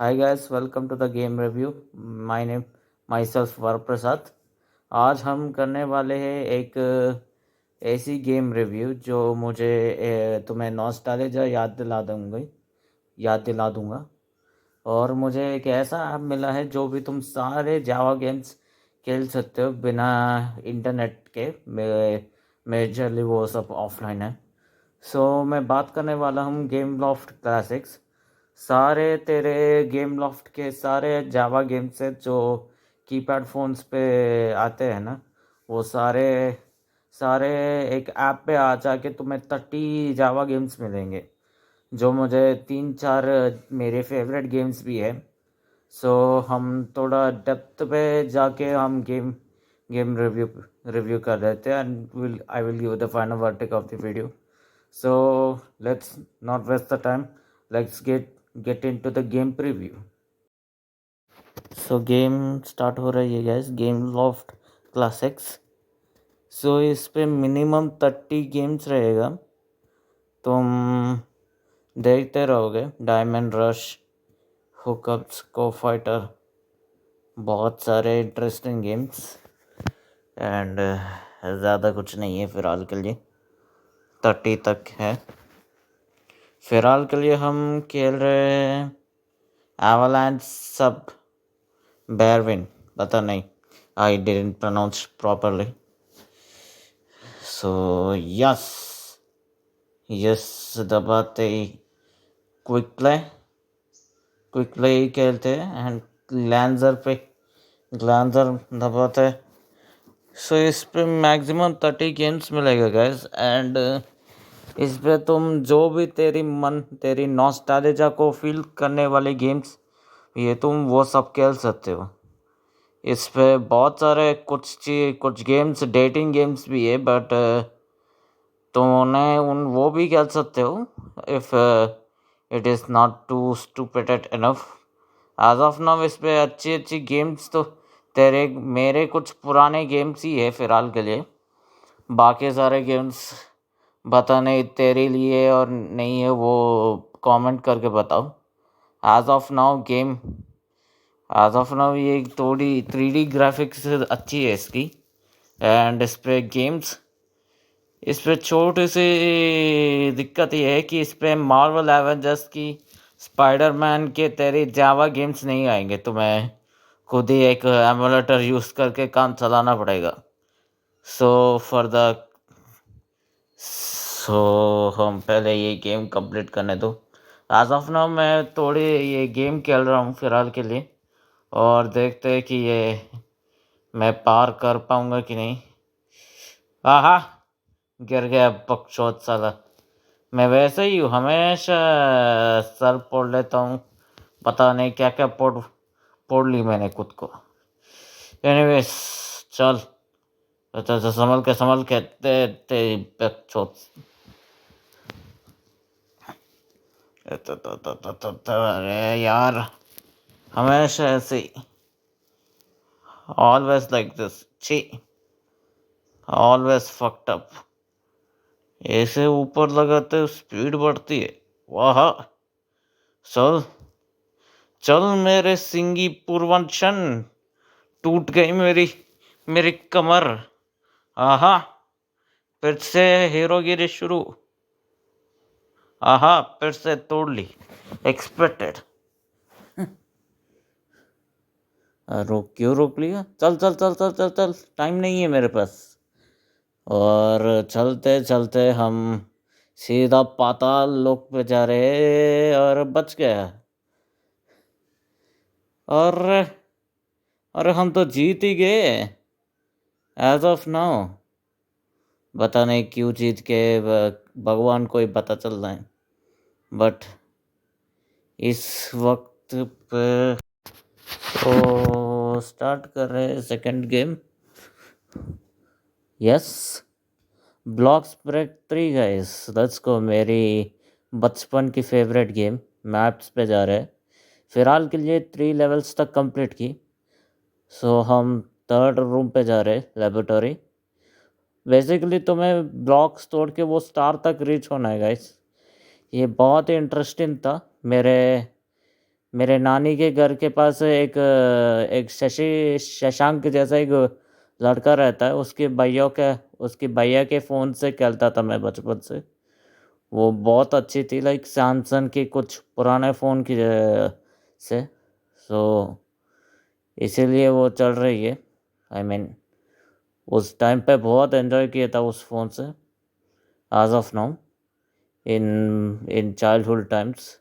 Hi guys, welcome to the game review. My name myself Varaprasad. आज हम करने वाले हैं एक ऐसी गेम रिव्यू जो मुझे तुम्हें नॉस्टैल्जिया याद दिला दूंगा। और मुझे एक ऐसा ऐप मिला है जो भी तुम सारे जावा गेम्स खेल सकते हो बिना इंटरनेट के। मेजरली वो सब ऑफलाइन है। मैं बात करने वाला हूँ गेम लॉफ्ट क्लासिक्स। सारे तेरे गेम लॉफ्ट के सारे जावा गेम्स है जो कीपैड फ़ोन्स पे आते हैं ना, वो सारे सारे एक ऐप पे आ जाके तुम्हें 30 जावा गेम्स मिलेंगे जो मुझे 3-4 मेरे फेवरेट गेम्स भी है। हम थोड़ा डेप्थ पे जाके हम गेम रिव्यू कर लेते हैं and I will give the final verdict of the video. So let's not waste the time. Let's get into the game preview. Game start हो रही है गाइस, गेम लॉफ्ट क्लासिक्स। इस पे मिनिमम 30 गेम्स रहेगा। तुम देखते रहोगे। डायमंड रश, हुकअप्स, को फाइटर, बहुत सारे इंटरेस्टिंग गेम्स एंड ज़्यादा कुछ नहीं है फ़िलहाल के लिए। 30 तक है फ़िलहाल के लिए। हम खेल रहे हैं एवलांच सब बेरविन, पता नहीं, I didn't pronounce properly. Yes yes दबाते ही क्विक प्ले ही खेलते हैं एंड ग्लांजर दबाते। इस पे मैक्सिमम 30 गेम्स मिलेगा गैस एंड इस पे तुम जो भी तेरी नॉस्टैल्जिया को फील करने वाले गेम्स ये तुम वो सब खेल सकते हो। इस पे बहुत सारे कुछ गेम्स डेटिंग गेम्स भी है, बट तुम उन्हें वो भी खेल सकते हो if it is not too stupid enough. As of now इस पे अच्छी गेम्स तो मेरे कुछ पुराने गेम्स ही है फ़िलहाल के लिए। बाकी सारे गेम्स बता नहीं तेरे लिए और नहीं है, वो कमेंट करके बताओ। एज ऑफ नाउ ये थोड़ी 3D ग्राफिक्स अच्छी है इसकी एंड इस पे छोटी सी दिक्कत ये है कि इस पे मार्वल एवेंजर्स की स्पाइडरमैन के तेरे जावा गेम्स नहीं आएंगे। तुम्हें खुद ही एक एमुलेटर यूज़ करके काम चलाना पड़ेगा। फॉर द हम पहले ये गेम कंप्लीट करने दो। एज ऑफ नाउ मैं थोड़ी ये गेम खेल रहा हूँ फ़िलहाल के लिए और देखते हैं कि ये मैं पार कर पाऊँगा कि नहीं। आहा, गिर गया बकचोद साला। मैं वैसे ही हूँ, हमेशा सर फोड़ लेता हूँ, पता नहीं क्या क्या फोड़ ली मैंने खुद को। एनीवेज चल, तो संभल के ते बकचोद। अरे यार, हमेशा ऐसे ही, ऑलवेज लाइक दिस, छी, ऑलवेज फक्ड अप। ऐसे ऊपर लगाते स्पीड बढ़ती है। वाह, चल चल मेरे सिंगी पूर्वंशन, टूट गई मेरी मेरी कमर। आहा, फिर से हीरोगिरी शुरू। आहा, फिर से तोड़ ली, एक्सपेक्टेड। रोक लिया? चल चल चल चल चल चल, टाइम नहीं है मेरे पास। और चलते चलते हम सीधा पाताल लोक पे जा रहे और बच गया। और अरे हम तो जीत ही गए एज ऑफ नाउ। पता नहीं क्यों जीत के, भगवान को ही पता चल रहा है। बट इस वक्त पे तो स्टार्ट कर रहे हैं second game. Yes, block spread 3 guys, let's go. मेरी बचपन की फेवरेट गेम। मैप्स पे जा रहे हैं फ़िलहाल के लिए, 3 लेवल्स तक कंप्लीट की। हम 3rd रूम पे जा रहे, लेबोरेटरी। बेसिकली तुम्हें ब्लॉक्स तोड़ के वो स्टार तक रीच होना है गाइस। ये बहुत ही इंटरेस्टिंग था। मेरे नानी के घर के पास एक शशांक जैसा एक लड़का रहता है, उसके भैया के फ़ोन से खेलता था मैं बचपन से। वो बहुत अच्छी थी, लाइक सैमसंग के कुछ पुराने फ़ोन की से, सो इसीलिए वो चल रही है। आई मीन उस टाइम पे बहुत एंजॉय किया था उस फ़ोन से, as of now, in in childhood times.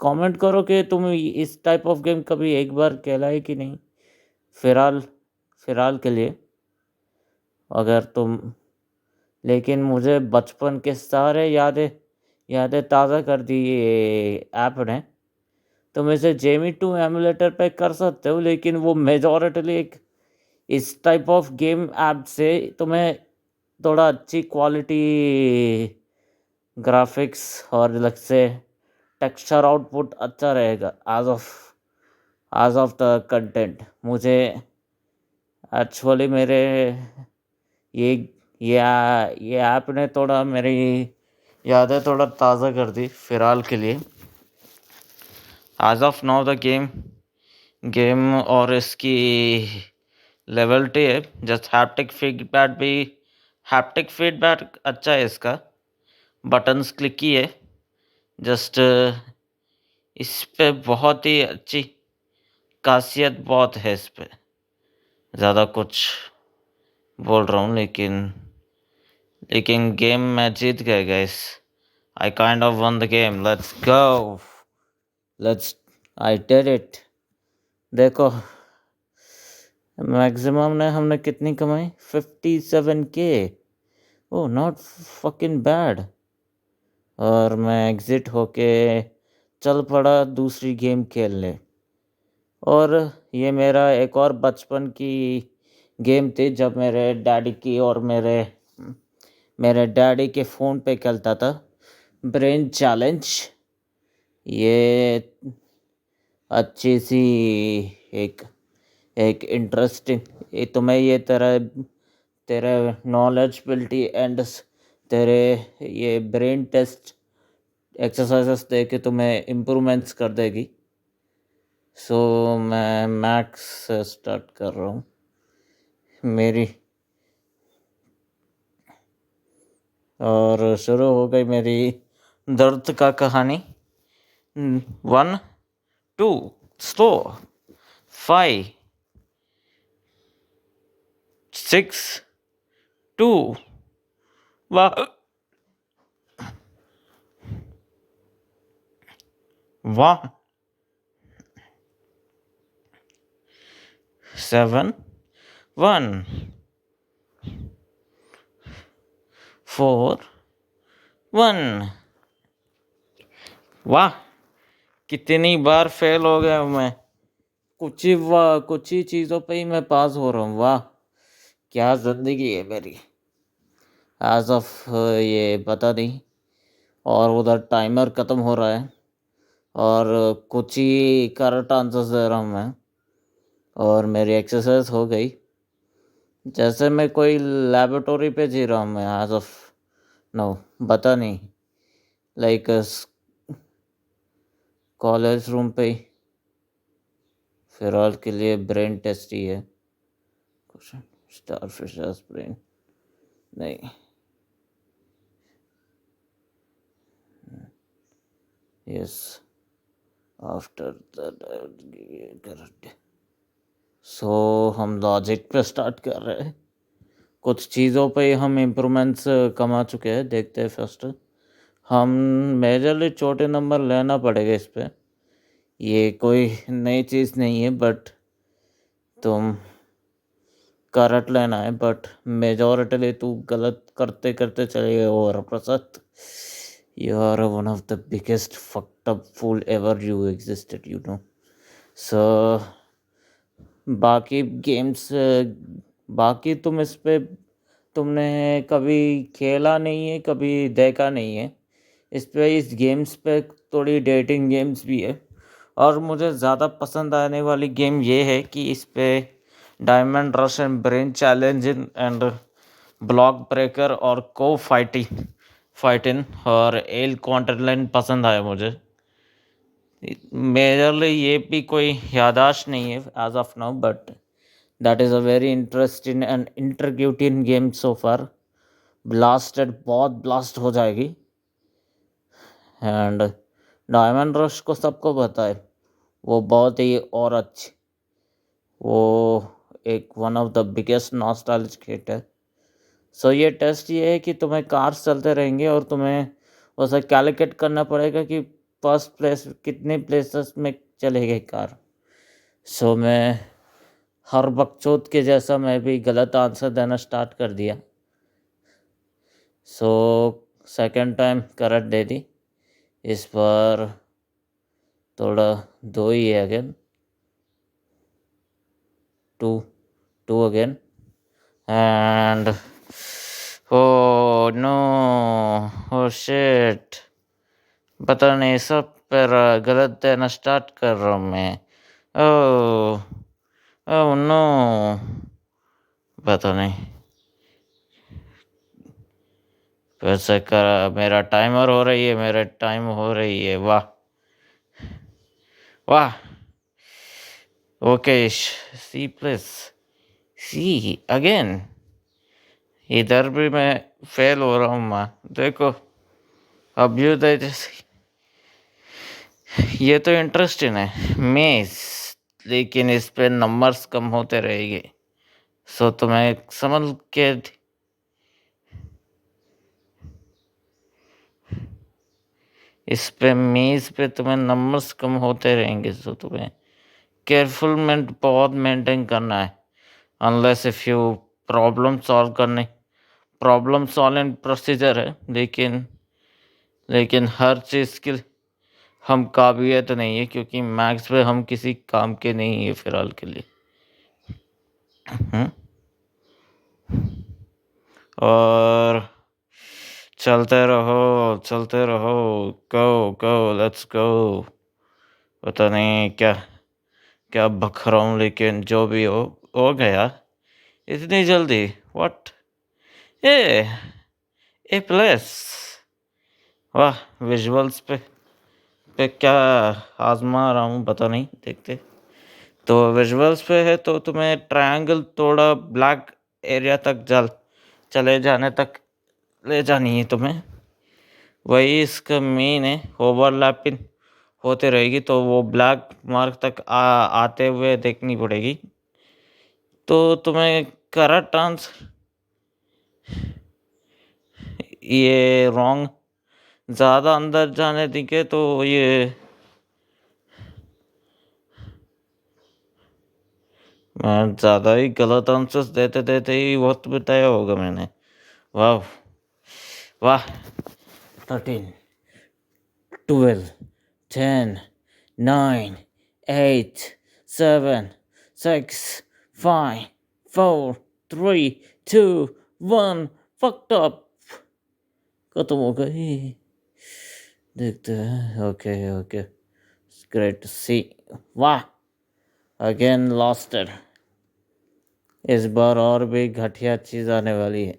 Comment करो कि तुम इस टाइप ऑफ गेम कभी एक बार खेला है कि नहीं, फिलहाल फिलहाल के लिए, अगर तुम। लेकिन मुझे बचपन के सारे यादें ताज़ा कर दी ये ऐप ने। तुम इसे जेमी 2 एमुलेटर पे कर सकते हो, लेकिन वो मेजॉरिटली एक इस टाइप ऑफ गेम ऐप से तुम्हें थोड़ा अच्छी क्वालिटी ग्राफिक्स और अलग से टेक्सचर आउटपुट अच्छा रहेगा एज ऑफ द कंटेंट। मुझे एक्चुअली मेरे ये ये ये ऐप ने थोड़ा मेरी यादें थोड़ा ताज़ा कर दी फिलहाल के लिए। As of now the game और इसकी लेवलिटी है, जस्ट हैप्टिक फीडबैक अच्छा है इसका। बटन्स क्लिक की है जस्ट, इस पे बहुत ही अच्छी खासियत बहुत है इस पे। ज़्यादा कुछ बोल रहा हूँ, लेकिन गेम मैं जीत गया guys. I kind of one the game, let's go, let's, I did it. देखो मैक्सिमम ने हमने कितनी कमाई, 57K। Oh not fucking bad. और मैं एग्ज़िट होके चल पड़ा दूसरी गेम खेलने। और ये मेरा एक और बचपन की गेम थी, जब मेरे डैडी की और मेरे डैडी के फ़ोन पे खेलता था, ब्रेन चैलेंज। ये अच्छी सी एक एक इंटरेस्टिंग, ये तुम्हें ये तेरे नॉलेजबिलिटी एंड तेरे ये ब्रेन टेस्ट एक्सरसाइजेस दे के तुम्हें इम्प्रूवमेंट्स कर देगी। सो मैं मैक्स से स्टार्ट कर रहा हूँ मेरी, और शुरू हो गई मेरी दर्द का कहानी। 1 2 स्लो 5 6 2 1 7 1 4 1। वाह, कितनी बार फेल हो गया मैं, कुछ ही चीज़ों पे ही मैं पास हो रहा हूँ। वाह, क्या ज़िंदगी है मेरी एज ऑफ ये पता नहीं। और उधर टाइमर ख़त्म हो रहा है, और कुछ ही करेक्ट आंसर्स दे रहा हूँ मैं, और मेरी एक्सरसाइज हो गई, जैसे मैं कोई लेबोरेटरी पे जी रहा हूँ मैं एज ऑफ नो। पता नहीं, लाइक कॉलेज रूम पे ही फिलहाल के लिए ब्रेन टेस्ट ही है। स्टारफिश ब्रेन नहीं, यस आफ्टर द सो हम लॉजिक पे स्टार्ट कर रहे हैं। कुछ चीज़ों पे हम इम्प्रूवमेंट्स कमा चुके हैं, देखते हैं फर्स्ट। हम मेजरली छोटे नंबर लेना पड़ेगा इस पे, ये कोई नई चीज़ नहीं है, बट तुम करेक्ट लेना है। बट मेजॉरिटली तू गलत करते करते चले गए, और Prasad you are one of the biggest fucked up fool ever you existed, you know. So बाकी गेम्स, बाकी तुम इस पे तुमने कभी खेला नहीं है, कभी देखा नहीं है। इस गेम्स पे थोड़ी डेटिंग गेम्स भी है, और मुझे ज़्यादा पसंद आने वाली गेम ये है कि इस पे diamond rush and brain challenge and block breaker और को फाइटिंग और एल कॉन्टरलाइन पसंद आया मुझे। मेजरली ये भी कोई याददाश्त नहीं है as of now, but that is a very interesting and intriguing game so far. Blasted बहुत ब्लास्ट हो जाएगी। एंड डायमंड रश को सबको पता है, वो बहुत ही और अच्छी, वो एक one of the biggest nostalgic hit है। सो ये टेस्ट ये है कि तुम्हें कार्स चलते रहेंगे और तुम्हें उसे कैलकुलेट करना पड़ेगा कि फर्स्ट प्लेस कितने प्लेसेस में चलेगी कार। सो मैं हर बकचोद के जैसा मैं भी गलत आंसर देना स्टार्ट कर दिया। सो सेकंड टाइम करेक्ट दे दी। इस बार थोड़ा दो ही है again, two again and oh no, oh shit, पता नहीं सब पर गलत देना स्टार्ट कर रहा हूँ मैं। ओह ओह नो, पता नहीं फिर से कर, मेरा टाइमर हो रही है, मेरा टाइम हो रही है। वाह वाह, okay C plus see again. इधर भी मैं फेल हो रहा हूँ माँ, देखो अभ्युदय जैसे। ये तो इंटरेस्टिंग है मेज, लेकिन इस पे नंबर्स कम होते रहेंगे। सो तुम्हें समझ के इस पे मेज पे तुम्हें नंबर्स कम होते रहेंगे, सो तुम्हें केयरफुल बहुत मेंटेन करना है। Unless if you problem solving procedure है, लेकिन हर चीज़ की हम काबिलियत नहीं है, क्योंकि मैथ्स पे हम किसी काम के नहीं है फिलहाल के लिए। और चलते रहो, गो गो लेट्स गो। पता नहीं क्या क्या बक रहा हूँ, लेकिन जो भी हो गया इतनी जल्दी। व्हाट, ए प्लस, वाह। विजुअल्स पे क्या आजमा रहा हूँ पता नहीं, देखते। तो विजुअल्स पे है तो तुम्हें ट्रायंगल थोड़ा ब्लैक एरिया तक चले जाने तक ले जानी है तुम्हें, वही इसका मेन है। ओवरलैपिंग होते रहेगी तो वो ब्लैक मार्क तक आते हुए देखनी पड़ेगी। तो तुम्हें करेक्ट आंसर ये रॉन्ग, ज़्यादा अंदर जाने देंगे तो ये मैं ज़्यादा ही गलत आंसर्स देते देते ही वक्त बिताया होगा मैंने। वाह वाह, 13, 12, 10, 9, 8, 7, 6, 5, 4, 3, 2, 1, fucked up, खत्म हो गई। देखते हैं, ओके ओके, ग्रेट टू सी। वाह, अगेन लॉस्ट। इस बार और भी घटिया चीज़ आने वाली है,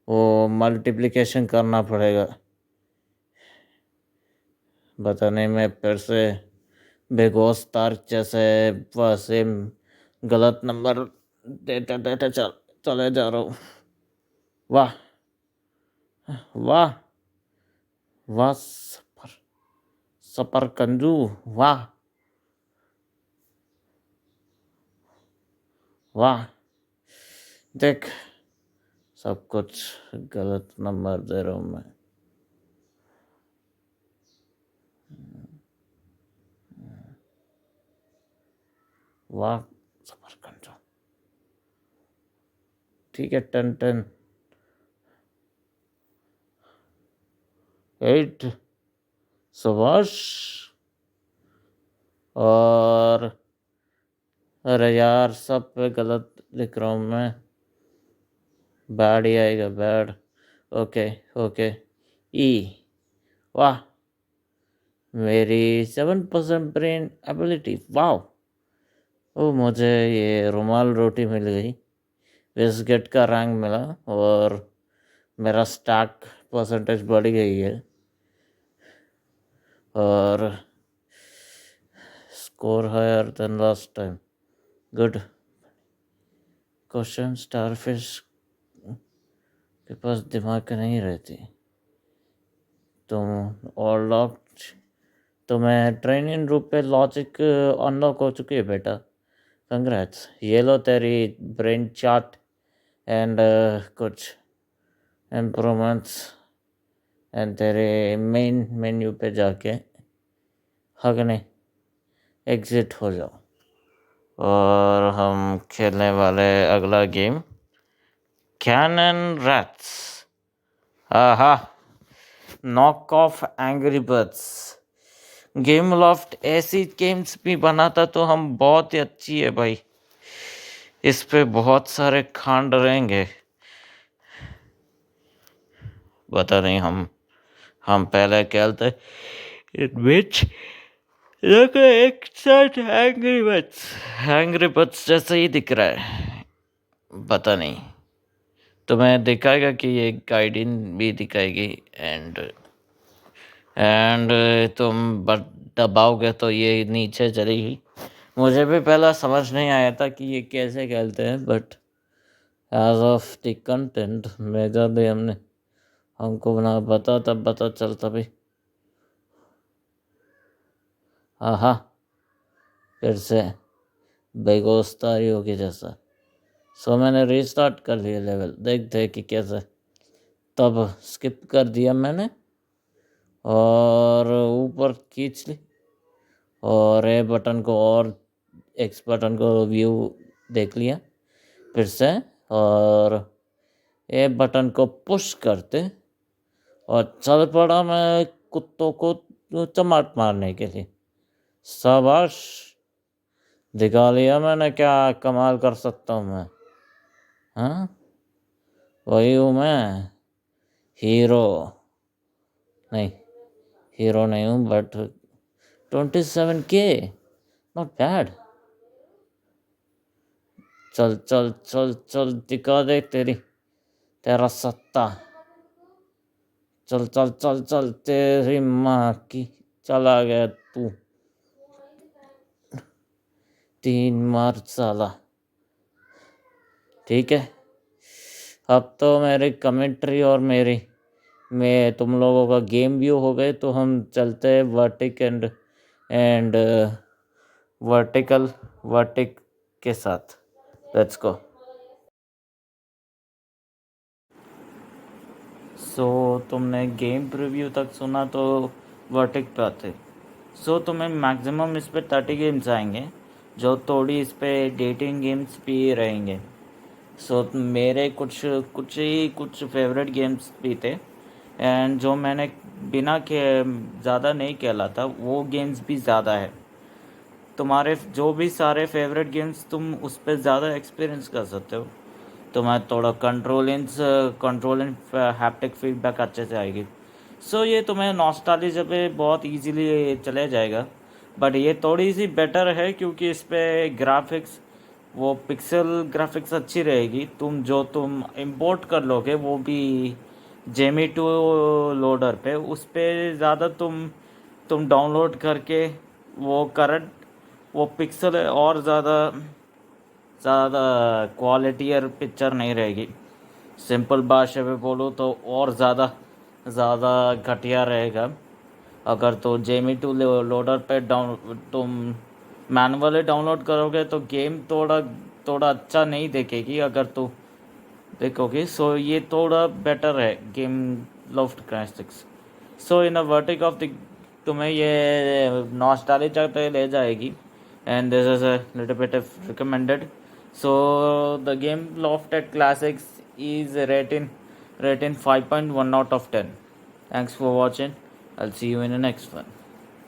वो मल्टीप्लिकेशन करना पड़ेगा। बताने में फिर से बेगोस तार जैसे सेम गलत नंबर देते देते चले जा रहा हूँ। वाह वाह वाह, सपर कंजू, वाह वाह। देख, सब कुछ गलत नंबर दे रहा हूँ मैं। वाह, सपर कंजू, ठीक है। 10, 10, 8, सुभाष। और अरे यार, सब पे गलत लिख रहा हूँ मैं, बैड ही आएगा, बैड। ओके ओके, ई, वाह, मेरी 7% ब्रेन एबिलिटी, वाह। ओ, मुझे ये रुमाल रोटी मिल गई, बिस्किट का रंग मिला, और मेरा स्टैक परसेंटेज बढ़ गई है। और score higher than last time. Good. Question starfish के पास दिमाग नहीं रहती तुम और लॉक तुम्हें ट्रेनिंग रूप पे लॉजिक अनलॉक हो चुकी है बेटा. कंग्रेट्स. ये लो तेरी ब्रेन चार्ट एंड कुछ इम्प्रूवमेंट्स एंड तेरे मेन मेन्यू पे जाके हगने एग्जिट हो जाओ और हम खेलने वाले अगला गेम कैनन रैट्स. आहा. Knock off angry birds. Game loft ऐसी गेम्स भी बनाता तो हम बहुत ही अच्छी है भाई. इस पे बहुत सारे खांड रहेंगे. पता नहीं हम पहले खेलते इन विच देखो एक साथ एंग्री बर्ड्स जैसा ही दिख रहा है. पता नहीं तुम्हें दिखाएगा कि ये गाइडिंग भी दिखाएगी एंड तुम दबाओगे तो ये नीचे चलेगी. मुझे भी पहला समझ नहीं आया था कि ये कैसे खेलते हैं but as of the content में जब भी हमको बना तब पता चलता भी. आहा. फिर से बेगोस्तारियों की जैसा. सो मैंने रीस्टार्ट कर लिया लेवल. देखते कि कैसे. तब स्किप कर दिया मैंने और ऊपर खींच ली और ए बटन को और एक्स बटन को व्यू देख लिया फिर से और ए बटन को पुश करते और चल पड़ा मैं कुत्तों को चमाट मारने के लिए. शाबाश. दिखा लिया मैंने क्या कमाल कर सकता हूँ मैं. हाँ वही हूँ मैं. हीरो नहीं हूँ बट 27K नॉट बैड. चल चल चल चल दिखा दे तेरा सत्ता. चल चल चल चल तेरी माँ की. चला गया तू. 3 मार साला. ठीक है. अब तो मेरी कमेंट्री और मैं तुम लोगों का गेम व्यू हो गए तो हम चलते हैं एंड वर्टिक के साथ. Let's go. सो तुमने गेम प्रीव्यू तक सुना तो वर्टिक पे आते. सो तुम्हें मैक्सिमम इस पे 30 गेम्स आएंगे जो थोड़ी इस पे डेटिंग गेम्स भी रहेंगे. सो मेरे कुछ फेवरेट गेम्स भी थे एंड जो मैंने बिना के ज़्यादा नहीं खेला था वो गेम्स भी ज़्यादा है. तुम्हारे जो भी सारे फेवरेट गेम्स तुम उस पर ज़्यादा एक्सपीरियंस कर सकते हो. तुम्हें थोड़ा कंट्रोल एंड हैप्टिक फीडबैक अच्छे से आएगी. सो ये तुम्हें नॉस्टैल्जिया पे बहुत इजीली चले जाएगा बट ये थोड़ी सी बेटर है क्योंकि इस पे ग्राफिक्स वो पिक्सल ग्राफिक्स अच्छी रहेगी. तुम इंपोर्ट कर लोगे वो भी जेमी टू लोडर पे उस पे ज़्यादा तुम डाउनलोड करके वो करंट वो पिक्सल और ज़्यादा क्वालिटी और पिक्चर नहीं रहेगी. सिंपल भाषा में बोलूँ तो और ज़्यादा घटिया रहेगा. अगर तो जेमी टू लोडर पे तुम मैनुअली डाउनलोड करोगे तो गेम थोड़ा अच्छा नहीं देखेगी अगर तो देखोगे. सो ये थोड़ा बेटर है game loft graphics. So in a वर्टिक ऑफ द तुम्हें ये नॉस्टैल्जिया पे ले जाएगी and this is a little bit of recommended. So the game Lofted Classics is rating 5.1 out of 10. Thanks for watching. I'll see you in the next one.